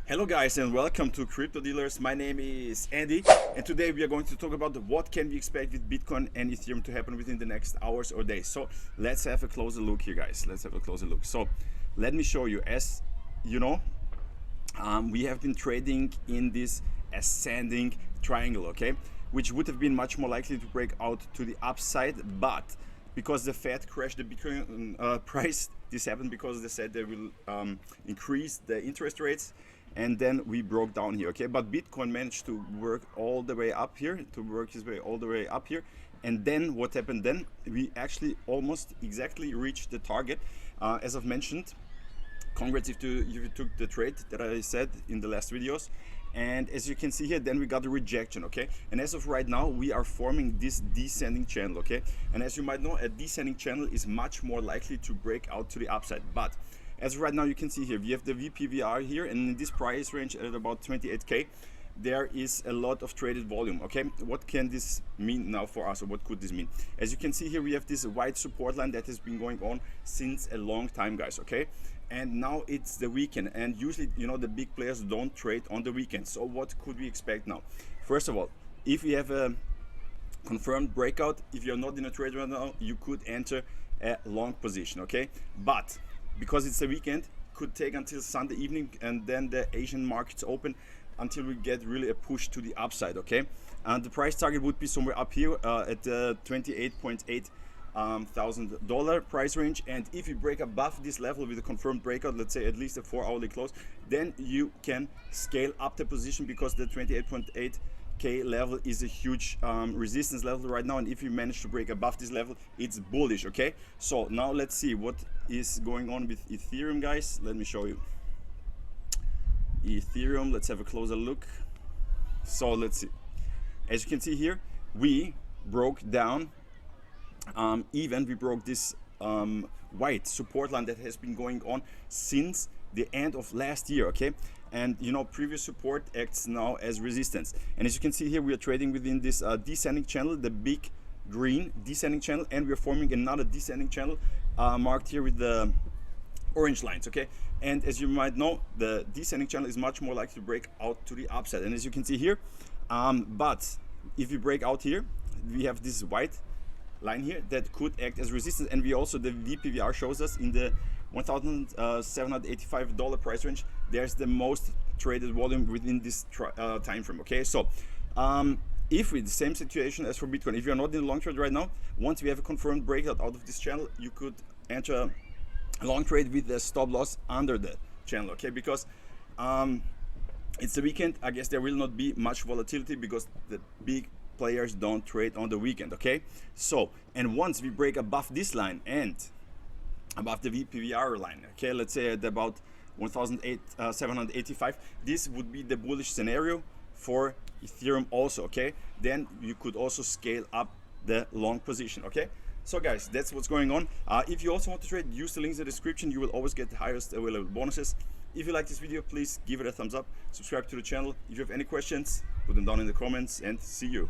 Hello guys and welcome to Crypto Dealers. My name is Andy and today we are going to talk about what can we expect with Bitcoin and Ethereum to happen within the next hours or days. So let's have a closer look here, guys. Let's have a closer look. So let me show you. As you know, we have been trading in this ascending triangle, okay, which would have been much more likely to break out to the upside, but because the Fed crashed the Bitcoin price, this happened because they said they will increase the interest rates, and then we broke down here, okay. But Bitcoin managed to work all the way up here, and then what happened? Then we actually almost exactly reached the target. As I've mentioned, congrats if you took the trade that I said in the last videos. And as you can see here, then we got a rejection, okay. And as of right now, we are forming this descending channel, okay. And as you might know, a descending channel is much more likely to break out to the upside. But as of right now, you can see here, we have the VPVR here, and in this price range at about 28k, there is a lot of traded volume, okay. What can this mean now for us, or what could this mean? As you can see here, we have this wide support line that has been going on since a long time, guys, okay. And now it's the weekend, and usually, you know, the big players don't trade on the weekend. So what could we expect now? First of all, if we have a confirmed breakout, if you're not in a trade right now, you could enter a long position, okay. But because it's a weekend, could take until Sunday evening, and then the Asian markets open until we get really a push to the upside, okay. And the price target would be somewhere up here at the $28.8 thousand price range. And if you break above this level with a confirmed breakout, let's say at least a 4-hourly close, then you can scale up the position, because the 28.8k level is a huge resistance level right now, and if you manage to break above this level, it's bullish, okay. So now let's see what is going on with Ethereum, guys. Let me show you Ethereum. Let's have a closer look. So let's see. As you can see here, we broke down we broke this white support line that has been going on since the end of last year, okay. And you know, previous support acts now as resistance, and as you can see here, we are trading within this descending channel, the big green descending channel, and we are forming another descending channel marked here with the orange lines, okay. And as you might know, the descending channel is much more likely to break out to the upside, and as you can see here, but if you break out here, we have this white line here that could act as resistance, and we also, the VPVR shows us in the $1,785 price range, there's the most traded volume within this time frame, okay. So if with the same situation as for Bitcoin, if you're not in a long trade right now, once we have a confirmed breakout out of this channel, you could enter a long trade with the stop loss under the channel, okay. Because it's the weekend, I guess there will not be much volatility because the big players don't trade on the weekend, okay. So, and once we break above this line and above the VPVR line, okay, let's say at about 1,785, this would be the bullish scenario for Ethereum also, okay. Then you could also scale up the long position, okay. So guys, that's what's going on. If you also want to trade, use the links in the description. You will always get the highest available bonuses. If you like this video, please give it a thumbs up, subscribe to the channel. If you have any questions, put them down in the comments, and see you.